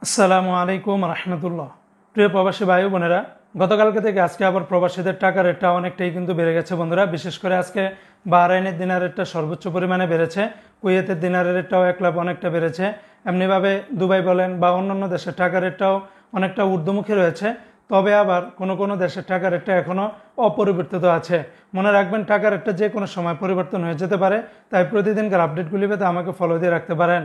আসসালামু আলাইকুম রহমতুল্লাহ। প্রিয় প্রবাসী ভাই বোনেরা, গতকালকে থেকে আজকে আবার প্রবাসীদের টাকা রেটটা অনেকটাই কিন্তু বেড়ে গেছে বন্ধুরা। বিশেষ করে আজকে বাহরাইনের দিনার রেটটা সর্বোচ্চ পরিমাণে বেড়েছে, কুয়েতের দিনারের রেটটাও এক লাভ অনেকটা বেড়েছে। এমনিভাবে দুবাই বলেন বা অন্যান্য দেশের টাকা রেটটাও অনেকটা ঊর্ধ্বমুখী রয়েছে। তবে আবার কোনো কোনো দেশের টাকা রেটটা এখনও অপরিবর্তিত আছে। মনে রাখবেন, টাকা রেটটা যে কোনো সময় পরিবর্তন হয়ে যেতে পারে, তাই প্রতিদিনকার আপডেটগুলি পেতে আমাকে ফলো দিয়ে রাখতে পারেন।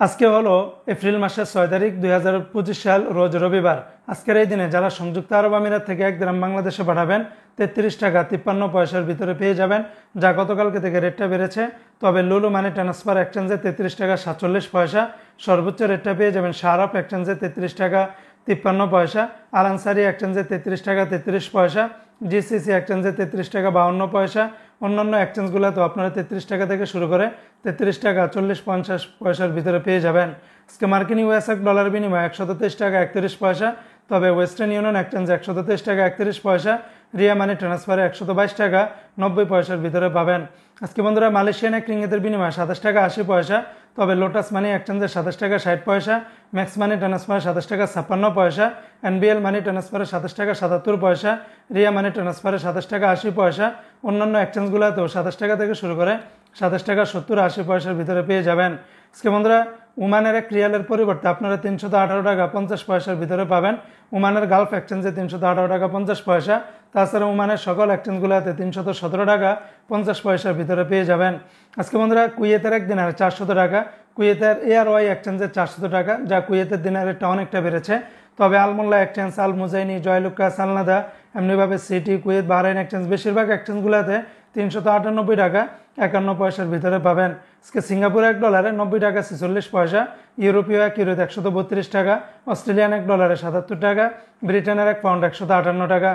আজকে হলো এপ্রিল মাসের 6 তারিখ 2025 সাল, রোজ রবিবার। আজকের এই দিনে যারা সংযুক্ত আরব আমিরাত থেকে 1 দিরহাম বাংলাদেশে পাঠাবেন 33 টাকা 53 পয়সার ভিতরে পেয়ে যাবেন, যা গতকালকে থেকে রেটটা বেড়েছে। তবে লুলু মানি ট্রান্সফার এক্সচেঞ্জে 33 টাকা 47 পয়সা, সর্বোচ্চ রেটটা পেয়ে যাবেন শাহরাফ এক্সচেঞ্জে 33 টাকা 53 পয়সা, আল আনসারি এক্সচেঞ্জে 33 টাকা 33 পয়সা, জিসিসি এক্সচেঞ্জে 33 টাকা 52 পয়সা। অন্যান্য এক্সচেঞ্জগুলোতে আপনারা 33 টাকা থেকে শুরু করে 33 টাকা 40-50 পয়সার ভিতরে পেয়ে যাবেন। আজকে মার্কিন ইউএস ডলার বিনিময় 123 টাকা 31 পয়সা। তবে ওয়েস্টার্ন ইউনিয়ন এক্সচেঞ্জে 123 টাকা 31 পয়সা, রিয়া মানি ট্রান্সফারে 122 টাকা 90 পয়সার ভিতরে পাবেন। আজকে বন্ধুরা মালয়েশিয়ান এক রিঙ্গিতের বিনিময় 27 টাকা 80 পয়সা। তবে লোটাস মানি এক্সচেঞ্জে 27 টাকা 60 পয়সা, ম্যাক্স মানি ট্রান্সফারে 27 টাকা 56 পয়সা, এনবিএল মানি ট্রান্সফারে 27 টাকা 77 পয়সা, রিয়া মানি ট্রান্সফারে 27 টাকা 80 পয়সা। অন্যান্য এক্সচেঞ্জগুলোতেও 27 টাকা থেকে শুরু করে 27 টাকা 70-80 পয়সার ভিতরে পেয়ে যাবেন। আজকে বন্ধুরা ওমানের এক রিয়ালের পরিবর্তে আপনারা 318 টাকা 50 পয়সার ভিতরে পাবেন। ওমানের গালফ এক্সচেঞ্জে 318 টাকা 50 পয়সা। তাছাড়া ওমানের সকল এক্সচেঞ্জগুলোতে 317 টাকা 50 পয়সার ভিতরে পেয়ে যাবেন। আজকে বন্ধুরা কুয়েতের এক দিনারে 400 টাকা, কুয়েতের এআরওয়াই এক্সচেঞ্জে 400 টাকা, যা কুয়েতের দিনারেরটা অনেকটা বেড়েছে। তবে আলমোল্লা এক্সচেঞ্জ, আল মুজাইনি, জয়লুক্কা, সালনাদা, এমনিভাবে সিটি, কুয়েত, বাহরাইন এক্সচেঞ্জ, বেশিরভাগ এক্সচেঞ্জগুলোতে 398 টাকা 51 পয়সার ভিতরে পাবেন। আজকে সিঙ্গাপুর এক ডলারে 90 টাকা 46 পয়সা, ইউরোপীয় এক ইউরোতে 132 টাকা, অস্ট্রেলিয়ান এক ডলারে 77 টাকা, ব্রিটেনের এক পাউন্ড 158 টাকা।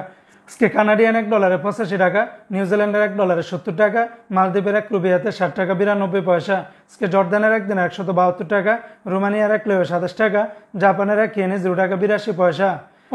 আজকে কানাডিয়ান এক ডলারে 85 টাকা, নিউজিল্যান্ডের এক ডলারে 70 টাকা, মালদ্বীপের এক রুপিয়াতে 60 টাকা 92 পয়সা। আজকে জর্দানের এক দিনে 172 টাকা, রোমানিয়ার এক লেও 27 টাকা, জাপানের এক ইয়েনে 0 টাকা 82 পয়সা।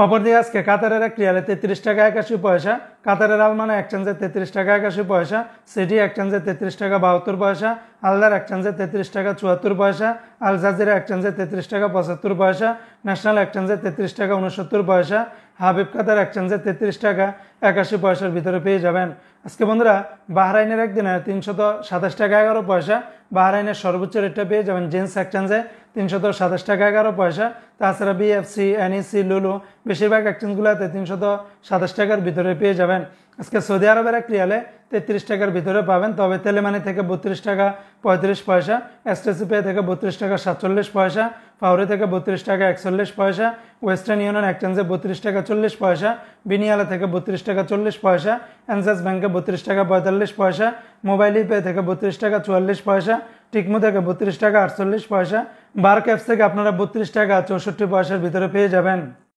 অপরদিকে আজকে কাতারের এক রিয়ালে 33 টাকা 81 পয়সা, কাতারের আলমানা এক্সচেঞ্জে 33 টাকা 81 পয়সা, সিটি এক্সচেঞ্জে 33 টাকা 72 পয়সা, আলদার এক্সচেঞ্জে 33 টাকা 74 পয়সা, আল জাজিরা এক্সচেঞ্জে 33 টাকা 75 পয়সা, ন্যাশনাল এক্সচেঞ্জে 33 টাকা 69 পয়সা, হাবিব কাতার এক্সচেঞ্জে 33 টাকা 81 পয়সার ভিতরে পেয়ে যাবেন। আজকে বন্ধুরা বাহরাইনের একদিনে 327 টাকা 11 পয়সা, বাহরাইনের সর্বোচ্চ রেটটা পেয়ে যাবেন জেন্স এক্সচেঞ্জে 327 টাকা 11 পয়সা। তাছাড়া বিএফসি, এনইসি, লুলু, বেশিরভাগ এক্সচেঞ্জগুলোতে 327 টাকার ভিতরে পেয়ে যাবেন। আজকে সৌদি আরবের এক রিয়ালে 33 টাকার ভিতরে পাবেন। তবে তেলেমানি থেকে 32 টাকা 35 পয়সা, এসটিসি পে থেকে 32 টাকা 47 পয়সা, ফাউরি থেকে 32 টাকা 41 পয়সা, ওয়েস্টার্ন ইউনিয়ন এক্সচেঞ্জে 32 টাকা 40 পয়সা, বিনিয়ালা থেকে 32 টাকা 40 পয়সা, এনজাস ব্যাংকে 32 টাকা 45 পয়সা, মোবাইল পে থেকে 32 টাকা 44 পয়সা, টিকমো থেকে 32 টাকা 48 পয়সা, বার্ক অ্যাপস থেকে আপনারা 32 টাকা 64 পয়সার ভিতরে পেয়ে যাবেন।